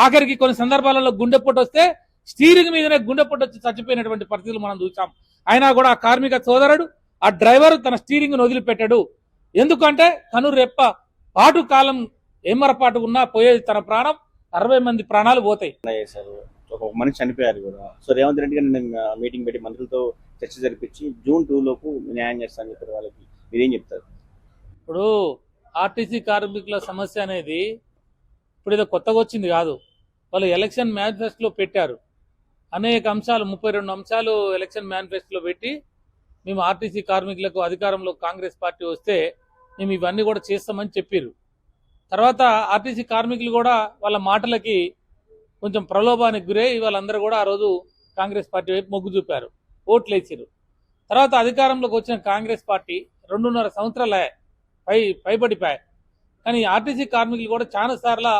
ఆఖరికి కొన్ని సందర్భాలలో గుండెపోటు వస్తే స్టీరింగ్ మీదనే గుండెపోటు వచ్చి చచ్చిపోయినటువంటి పరిస్థితులు మనం చూసాం. అయినా కూడా ఆ కార్మిక సోదరుడు ఆ డ్రైవర్ తన స్టీరింగ్ వదిలిపెట్టాడు. ఎందుకంటే కనురెప్ప పాటు కాలం ఏమరపాటు ఉన్నా పోయేది తన ప్రాణం, 60 మంది ప్రాణాలు పోతాయి. ఒక మనిషి చనిపోయారు కూడా. సో రేవంత్ రెడ్డి గారు మీటింగ్ పెట్టి మంత్రులతో చర్చ జరిపించి June 2 లోపు న్యాయం చేస్తానని చెప్పారు. వాళ్ళకి మీరేం చెప్తారు? ఇప్పుడు ఆర్టీసీ కార్మికుల సమస్య అనేది ఇప్పుడు ఏదో కొత్తగా వచ్చింది కాదు. వాళ్ళు ఎలక్షన్ మేనిఫెస్టోలో పెట్టారు. అనేక అంశాలు 32 అంశాలు ఎలక్షన్ మేనిఫెస్టోలో పెట్టి మేము ఆర్టీసీ కార్మికులకు అధికారంలో కాంగ్రెస్ పార్టీ వస్తే మేము ఇవన్నీ కూడా చేస్తామని చెప్పారు. తర్వాత ఆర్టీసీ కార్మికులు కూడా వాళ్ళ మాటలకి కొంచెం ప్రలోభానికి గురై వాళ్ళందరూ కూడా ఆ రోజు కాంగ్రెస్ పార్టీ వైపు మొగ్గు చూపారు, ఓట్లు వేసారు. తర్వాత అధికారంలోకి వచ్చిన కాంగ్రెస్ పార్టీ 2.5 సంవత్సరాలు పైబడిపోయాయి. కానీ ఆర్టీసీ కార్మికులు కూడా చాలా సార్లు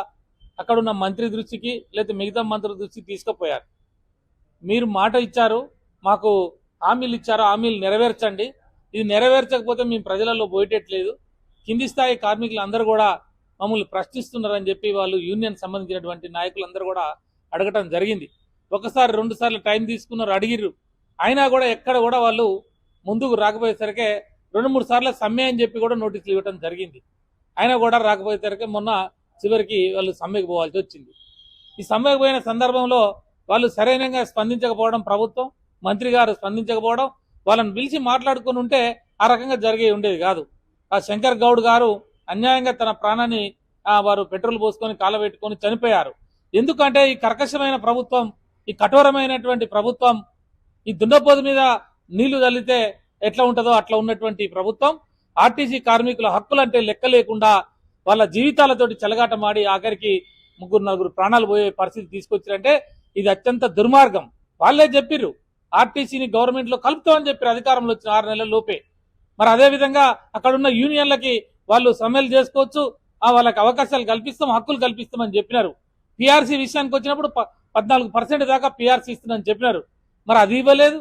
అక్కడున్న మంత్రి దృష్టికి లేదా మిగతా మంత్రుల దృష్టికి తీసుకుపోయారు. మీరు మాట ఇచ్చారు, మాకు హామీలు ఇచ్చారు, హామీలు నెరవేర్చండి, ఇది నెరవేర్చకపోతే మేము ప్రజలలో పోయేటట్లేదు, కింది స్థాయి కార్మికులు అందరూ కూడా మమ్మల్ని ప్రశ్నిస్తున్నారని చెప్పి వాళ్ళు యూనియన్ సంబంధించినటువంటి నాయకులందరూ కూడా అడగటం జరిగింది. ఒకసారి 2 సార్లు టైం తీసుకున్నారు, అడిగిర్రు. అయినా కూడా ఎక్కడ కూడా వాళ్ళు ముందుకు రాకపోయేసరికి 2-3 సార్లు సమ్మె అని చెప్పి కూడా నోటీసులు ఇవ్వడం జరిగింది. అయినా కూడా రాకపోయేసరికి మొన్న చివరికి వాళ్ళు సమ్మెకు పోవాల్సి వచ్చింది. ఈ సమ్మెకు పోయిన సందర్భంలో వాళ్ళు సరైనగా స్పందించకపోవడం, ప్రభుత్వం మంత్రి గారు స్పందించకపోవడం, వాళ్ళని పిలిచి మాట్లాడుకుని ఉంటే ఆ రకంగా జరిగే ఉండేది కాదు. ఆ శంకర్ గౌడ్ గారు అన్యాయంగా తన ప్రాణాన్ని వారు పెట్రోల్ పోసుకొని కాలబెట్టుకొని చనిపోయారు. ఎందుకంటే ఈ కర్కశమైన ప్రభుత్వం, ఈ కఠోరమైనటువంటి ప్రభుత్వం, ఈ దున్నపోతు మీద నీళ్లు చల్లితే ఎట్లా ఉంటుందో అట్లా ఉన్నటువంటి ప్రభుత్వం ఆర్టీసీ కార్మికుల హక్కులంటే లెక్క లేకుండా వాళ్ళ జీవితాలతోటి చెలగాటమాడి ఆఖరికి 3-4 ప్రాణాలు పోయే పరిస్థితి తీసుకొచ్చారంటే ఇది అత్యంత దుర్మార్గం. వాళ్ళే చెప్పిర్రు ఆర్టీసీని గవర్నమెంట్ లో కలుపుతామని చెప్పారు అధికారంలో వచ్చిన 6 నెలల లోపే. మరి అదేవిధంగా అక్కడున్న యూనియన్లకి వాళ్ళు సమ్మెలు చేసుకోవచ్చు, వాళ్ళకి అవకాశాలు కల్పిస్తాం, హక్కులు కల్పిస్తామని చెప్పినారు. పిఆర్సీ విషయానికి వచ్చినప్పుడు 14% దాకా పిఆర్సీ ఇస్తుందని చెప్పినారు. మరి అది ఇవ్వలేదు.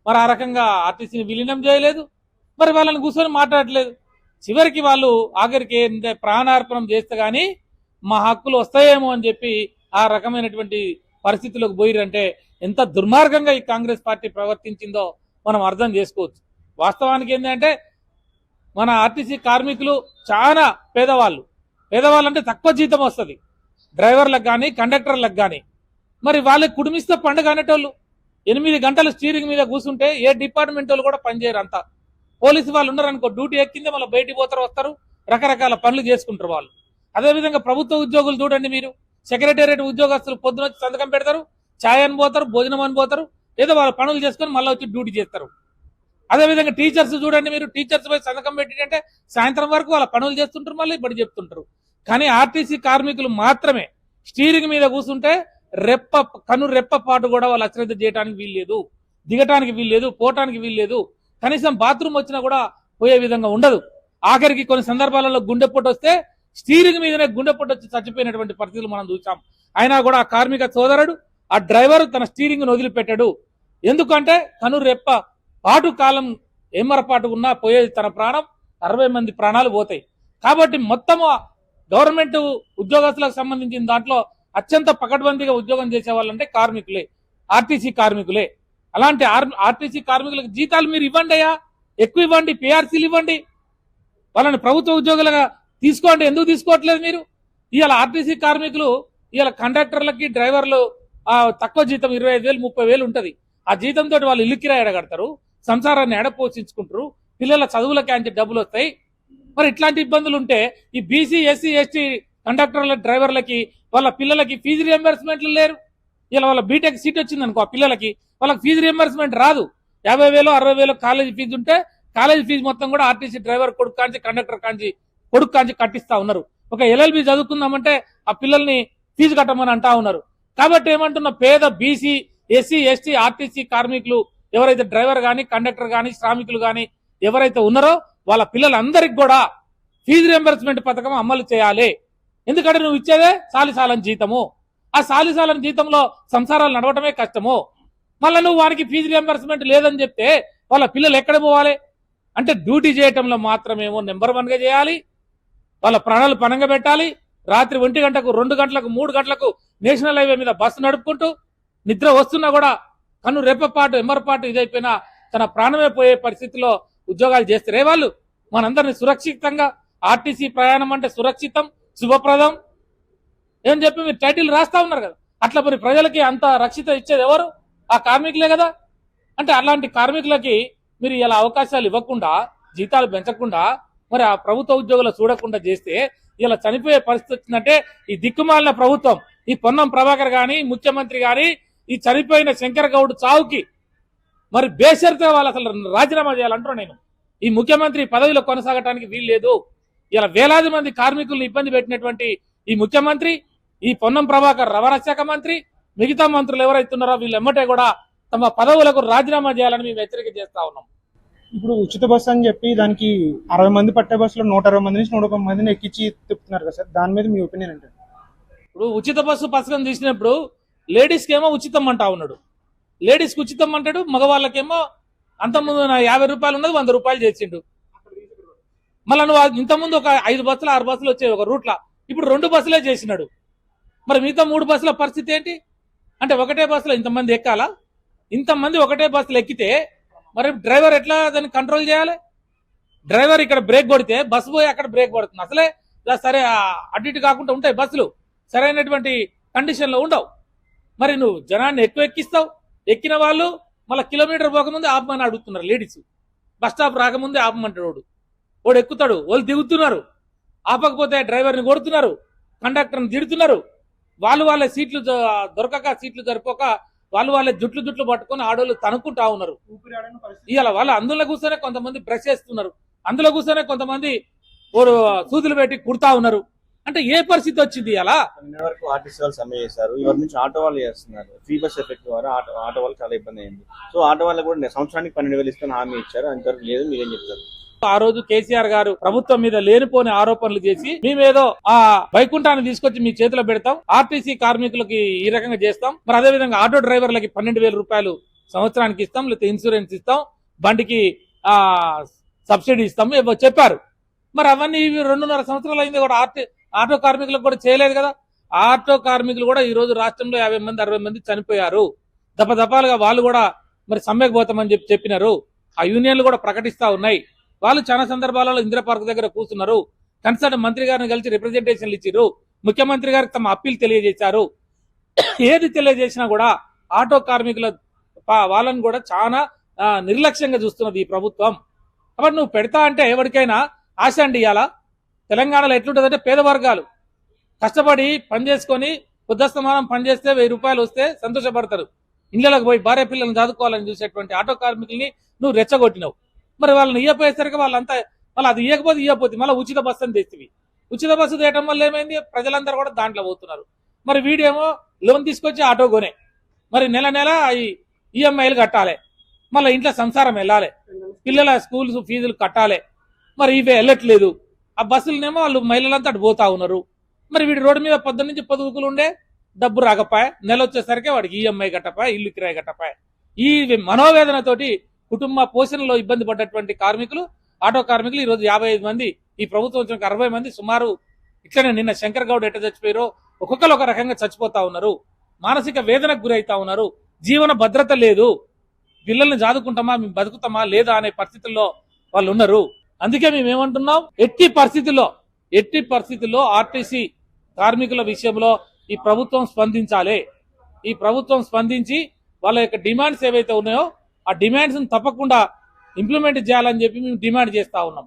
మరి ఆ రకంగా ఆర్టీసీని విలీనం చేయలేదు. మరి వాళ్ళని కూర్చొని మాట్లాడలేదు. చివరికి వాళ్ళు ఆఖరికి ఏంటంటే ప్రాణార్పణం చేస్తే గానీ మా హక్కులు వస్తాయేమో అని చెప్పి ఆ రకమైనటువంటి పరిస్థితులకు పోయిరంటే ఎంత దుర్మార్గంగా ఈ కాంగ్రెస్ పార్టీ ప్రవర్తించిందో మనం అర్థం చేసుకోవచ్చు. వాస్తవానికి ఏంటంటే మన ఆర్టీసీ కార్మికులు చాలా పేదవాళ్ళు అంటే తక్కువ జీతం వస్తుంది డ్రైవర్లకు కానీ కండక్టర్లకు కానీ. మరి వాళ్ళకి కుటుంబిస్తే పండుగ అనేటోళ్ళు 8 గంటలు స్టీరింగ్ మీద కూర్చుంటే ఏ డిపార్ట్మెంట్ వాళ్ళు కూడా పనిచేయరు. అంతా పోలీసు వాళ్ళు ఉన్నారనుకో, డ్యూటీ ఎక్కిందే మళ్ళీ బయటికి పోతారు, వస్తారు, రకరకాల పనులు చేసుకుంటారు వాళ్ళు. అదేవిధంగా ప్రభుత్వ ఉద్యోగులు చూడండి మీరు, సెక్రటేరియట్ ఉద్యోగస్తులు పొద్దున వచ్చి సంతకం పెడతారు, ఛాయ్ అని పోతారు, భోజనం అని పోతారు, ఏదో వాళ్ళ పనులు చేసుకొని మళ్ళీ వచ్చి డ్యూటీ చేస్తారు. అదేవిధంగా టీచర్స్ చూడండి మీరు, టీచర్స్ పోయి సంతకం పెట్టింటే సాయంత్రం వరకు వాళ్ళ పనులు చేస్తుంటారు, మళ్ళీ బడి చెప్తుంటారు. కానీ ఆర్టీసీ కార్మికులు మాత్రమే స్టీరింగ్ మీద కూర్చుంటే రెప్ప పాటు కూడా వాళ్ళు అశ్రద్ధ చేయడానికి వీల్లేదు, దిగటానికి వీల్లేదు, పోవటానికి వీల్లేదు, కనీసం బాత్రూమ్ వచ్చినా కూడా పోయే విధంగా ఉండదు. ఆఖరికి కొన్ని సందర్భాలలో గుండెపోటు వస్తే స్టీరింగ్ మీదనే గుండెపోటు వచ్చి చచ్చిపోయినటువంటి పరిస్థితులు మనం చూసాం. అయినా కూడా ఆ కార్మిక సోదరుడు ఆ డ్రైవర్ తన స్టీరింగ్ వదిలిపెట్టాడు. ఎందుకంటే కనురెప్ప పాటు కాలం ఏమరపాటు ఉన్నా పోయేది తన ప్రాణం, 60 మంది ప్రాణాలు పోతాయి. కాబట్టి మొత్తము గవర్నమెంట్ ఉద్యోగస్తులకు సంబంధించిన దాంట్లో అత్యంత పకడ్బందీగా ఉద్యోగం చేసే వాళ్ళంటే కార్మికులే, ఆర్టీసీ కార్మికులే. అలాంటి ఆర్టీసీ కార్మికులకు జీతాలు మీరు ఇవ్వండి అయ్యా, ఎక్కువ ఇవ్వండి, పిఆర్సీలు ఇవ్వండి, వాళ్ళని ప్రభుత్వ ఉద్యోగులుగా తీసుకోండి. ఎందుకు తీసుకోవట్లేదు మీరు? ఇవాళ ఆర్టీసీ కార్మికులు ఇవాళ కండక్టర్లకి డ్రైవర్లు తక్కువ జీతం 25,000 30,000 ఉంటుంది. ఆ జీతంతో వాళ్ళు ఇల్లు కిరాయి ఎడగడతారు, సంసారాన్ని ఎడపోషించుకుంటారు, పిల్లల చదువులకి అంచే డబ్బులు వస్తాయి. మరి ఇట్లాంటి ఇబ్బందులు ఉంటే ఈ బీసీ ఎస్సీ ఎస్టీ కండక్టర్ల డ్రైవర్లకి వాళ్ళ పిల్లలకి ఫీజు రియంబర్స్మెంట్లు లేరు. ఇలా వాళ్ళ బీటెక్ సీట్ వచ్చింది అనుకో, ఆ పిల్లలకి వాళ్ళకి ఫీజు రియంబర్స్మెంట్ రాదు. 50,000 60,000 కాలేజీ ఫీజు ఉంటే కాలేజీ ఫీజు మొత్తం కూడా ఆర్టీసీ డ్రైవర్ కొడుకు కాంచి కండక్టర్ కాంచి కొడుకు కాంచి కట్టిస్తా ఉన్నారు. ఒక LLB చదువుకుందామంటే ఆ పిల్లల్ని ఫీజు కట్టమని అంటా ఉన్నారు. కాబట్టి ఏమంటున్న పేద బీసీ ఎస్సీ ఎస్టీ ఆర్టీసీ కార్మికులు ఎవరైతే డ్రైవర్ కానీ కండక్టర్ కానీ శ్రామికులు కానీ ఎవరైతే ఉన్నారో వాళ్ళ పిల్లలందరికీ కూడా ఫీజు రియంబర్స్మెంట్ పథకం అమలు చేయాలి. ఎందుకంటే నువ్వు ఇచ్చేదే సాలిసాలని జీతము, ఆ సాలిసాలని జీతంలో సంసారాలు నడవటమే కష్టము. మళ్ళీ నువ్వు వారికి ఫీజు రియంబర్స్మెంట్ లేదని చెప్తే వాళ్ళ పిల్లలు ఎక్కడ పోవాలి? అంటే డ్యూటీ చేయటంలో మాత్రమేమో నెంబర్ 1గా చేయాలి, వాళ్ళ ప్రాణాలు పణంగా పెట్టాలి, రాత్రి 1 గంటకు 2 గంటలకు 3 గంటలకు నేషనల్ హైవే మీద బస్సు నడుపుకుంటూ నిద్ర వస్తున్నా కూడా కన్ను రెప్పపాటు ఎమ్మరపాటు ఇదైపోయినా తన ప్రాణమే పోయే పరిస్థితిలో ఉద్యోగాలు చేస్తారే వాళ్ళు. మనందరినీ సురక్షితంగా ఆర్టీసీ ప్రయాణం అంటే సురక్షితం శుభప్రదం ఏం చెప్పి మీరు టైటిల్ రాస్తా ఉన్నారు కదా. అట్లా మరి ప్రజలకి అంత రక్షిత ఇచ్చేది ఎవరు? ఆ కార్మికులే కదా. అంటే అలాంటి కార్మికులకి మీరు ఇలా అవకాశాలు ఇవ్వకుండా జీతాలు పెంచకుండా మరి ఆ ప్రభుత్వ ఉద్యోగులు చూడకుండా చేస్తే ఇలా చనిపోయే పరిస్థితి వచ్చిందంటే ఈ దిక్కుమాలిన ప్రభుత్వం, ఈ పొన్నం ప్రభాకర్ గాని ముఖ్యమంత్రి గాని ఈ చనిపోయిన శంకర్ గౌడ్ చావుకి మరి బేషరతుగా వాళ్ళు అసలు రాజీనామా చేయాలంటారు. నేను ఈ ముఖ్యమంత్రి పదవిలో కొనసాగడానికి వీలు లేదు. ఇలా వేలాది మంది కార్మికులను ఇబ్బంది పెట్టినటువంటి ఈ ముఖ్యమంత్రి, ఈ పొన్నం ప్రభాకర్ రవాణా శాఖ మంత్రి, మిగతా మంత్రులు ఎవరైతున్నారో వీళ్ళు ఎమ్మటే కూడా తమ పదవులకు రాజీనామా చేయాలని మేము హెచ్చరిక చేస్తా ఉన్నాం. ఇప్పుడు ఉచిత బస్సు అని చెప్పి దానికి 60 మంది పట్టే బస్సులో 160 మంది నుంచి 101 మందిని ఎక్కించి తిప్పుతున్నారు కదా సార్, దాని మీద మీ ఒపీనియన్ ఏంటంటే? ఇప్పుడు ఉచిత బస్సు పథకం తీసినప్పుడు లేడీస్కి ఏమో ఉచితం అంటా ఉన్నాడు, లేడీస్కి ఉచితం అంటాడు, మగవాళ్ళకేమో అంతకుముందు 50 రూపాయలు ఉన్నది 100 రూపాయలు చేసిండు. మళ్ళీ నువ్వు ఇంతకుముందు ఒక 5 బస్సులు 6 బస్సులు వచ్చాయి ఒక రూట్ల, ఇప్పుడు 2 బస్సులే చేసినాడు. మరి మిగతా 3 బస్సుల పరిస్థితి ఏంటి? అంటే ఒకటే బస్సులో ఇంతమంది ఎక్కాలా? ఇంతమంది ఒకటే బస్సులు ఎక్కితే మరి డ్రైవర్ ఎట్లా దాన్ని కంట్రోల్ చేయాలి? డ్రైవర్ ఇక్కడ బ్రేక్ కొడితే బస్సు పోయి అక్కడ బ్రేక్ పడుతుంది. అసలే సరే అటు ఇటు కాకుండా ఉంటాయి బస్సులు, సరైనటువంటి కండిషన్లో ఉండవు. మరి నువ్వు జనాన్ని ఎక్కువ ఎక్కిస్తావు, ఎక్కిన వాళ్ళు మళ్ళీ కిలోమీటర్ పోకముందే ఆపమని అడుగుతున్నారు. లేడీస్ బస్ స్టాప్ రాకముందే ఆపమంటాడు. వాడు ఎక్కుతాడు, వాళ్ళు దిగుతున్నారు, ఆపకపోతే డ్రైవర్ని కొడుతున్నారు, కండక్టర్ని తిడుతున్నారు. వాళ్ళే సీట్లు దొరకక సీట్లు సరిపోక వాళ్ళే జుట్లు పట్టుకొని ఆడోళ్ళు తనుకుంటా ఉన్నారు. ఇవాళ వాళ్ళు అందులో కూర్చొనే కొంతమంది బ్రష్ చేస్తున్నారు, అందులో కూర్చొనే కొంతమంది సూదులు పెట్టి కుడతా ఉన్నారు. అంటే ఏ పరిస్థితి వచ్చింది ఇలా? నిన్న వరకు ఆర్టీసీ వాళ్ళు సమ్మె చేశారు, ఇవరి నుంచి ఆటో వాళ్ళు చేస్తున్నారు. ఫ్రీ బస్ ఎఫెక్ట్ ద్వారా ఆటో వాళ్ళు చాలా ఇబ్బంది అయింది. సో ఆటో వాళ్ళకి కూడా సంవత్సరానికి 12,000 ఇస్తాను హామీ ఇచ్చారు, అంతవరకు లేదు. మీరేం చెప్తారు? ఆ రోజు కేసీఆర్ గారు ప్రభుత్వం మీద లేనిపోని ఆరోపణలు చేసి మేమేదో ఆ వైకుంఠాన్ని తీసుకొచ్చి మీ చేతిలో పెడతాం, ఆర్టీసీ కార్మికులకి ఈ రకంగా చేస్తాం, మరి అదే విధంగా ఆటో డ్రైవర్లకి 12,000 రూపాయలు సంవత్సరానికి ఇస్తాం, లేకపోతే ఇన్సూరెన్స్ ఇస్తాం, బండికి సబ్సిడీ ఇస్తాం ఏవో చెప్పారు. మరి అవన్నీ 2.5 సంవత్సరాలు అయింది కూడా ఆటో కార్మికులకు కూడా చేయలేదు కదా. ఆటో కార్మికులు కూడా ఈ రోజు రాష్ట్రంలో 50 మంది 60 మంది చనిపోయారు. దపదపాలుగా వాళ్ళు కూడా మరి సమ్మెకు పోతామని చెప్పినారు. ఆ యూనియన్లు కూడా ప్రకటిస్తా ఉన్నాయి. వాళ్ళు చాలా సందర్భాలలో ఇందిరా పార్క్ దగ్గర కూర్చున్నారు, కన్సర్న్ మంత్రి గారిని కలిసి రిప్రజెంటేషన్లు ఇచ్చారు, ముఖ్యమంత్రి గారికి తమ అప్పీల్ తెలియజేశారు. ఏది తెలియజేసినా కూడా ఆటో కార్మికుల వాళ్ళని కూడా చాలా నిర్లక్ష్యంగా చూస్తున్నది ఈ ప్రభుత్వం. కాబట్టి నువ్వు పెడతా అంటే ఎవరికైనా ఆశ అండి. ఇవాళ తెలంగాణలో ఎట్లుంటుందంటే పేద వర్గాలు కష్టపడి పనిచేసుకొని పొద్దస్తమానం పనిచేస్తే 1000 రూపాయలు వస్తే సంతోషపడతారు. ఇళ్లలోకి పోయి భార్య పిల్లల్ని చదువుకోవాలని చూసేటువంటి ఆటో కార్మికుల్ని నువ్వు రెచ్చగొట్టినావు. మరి వాళ్ళని ఇయ్యపోయేసరికి వాళ్ళంతా మళ్ళీ అది ఇయ్యకపోతే మళ్ళీ ఉచిత బస్సు అని తెచ్చివి. ఉచిత బస్సు తీయటం వల్ల ఏమైంది? ప్రజలందరూ కూడా దాంట్లో పోతున్నారు. మరి వీడేమో లోన్ తీసుకొచ్చి ఆటో కొనే, మరి నెల ఈఎంఐలు కట్టాలి, మళ్ళీ ఇంట్లో సంసారం వెళ్ళాలి, పిల్లల స్కూల్ ఫీజులు కట్టాలి. మరి ఇవే వెళ్ళట్లేదు. ఆ బస్సులనేమో వాళ్ళు మహిళలంతా అటు పోతా ఉన్నారు. మరి వీడి రోడ్డు మీద పొద్దున్న నుంచి పొదుగులు ఉండే డబ్బు రాకపోయా, నెల వచ్చేసరికి వాడికి ఈఎంఐ కట్టపాయ, ఇల్లు కిరాయి కట్టపాయ. ఈ మనోవేదనతోటి కుటుంబ పోషణలో ఇబ్బంది పడ్డటువంటి కార్మికులు, ఆటో కార్మికులు ఈరోజు 55 మంది, ఈ ప్రభుత్వం వచ్చిన 60 మంది సుమారు ఇట్లనే నిన్న శంకర్ గౌడ్ ఎట్ట చచ్చిపోయారో ఒక్కొక్కరు ఒక రకంగా చచ్చిపోతా ఉన్నారు. మానసిక వేదనకు గురవుతా ఉన్నారు. జీవన భద్రత లేదు. పిల్లల్ని చదువుకుంటామా, మేము బతుకుతామా లేదా అనే పరిస్థితుల్లో వాళ్ళు ఉన్నారు. అందుకే మేము ఏమంటున్నాం, ఎట్టి పరిస్థితుల్లో ఆర్టీసీ కార్మికుల విషయంలో ఈ ప్రభుత్వం స్పందించాలి. ఈ ప్రభుత్వం స్పందించి వాళ్ళ యొక్క డిమాండ్స్ ఏవైతే ఉన్నాయో ఆ డిమాండ్స్ తప్పకుండా ఇంప్లిమెంట్ చేయాలని చెప్పి మేము డిమాండ్ చేస్తా ఉన్నాం.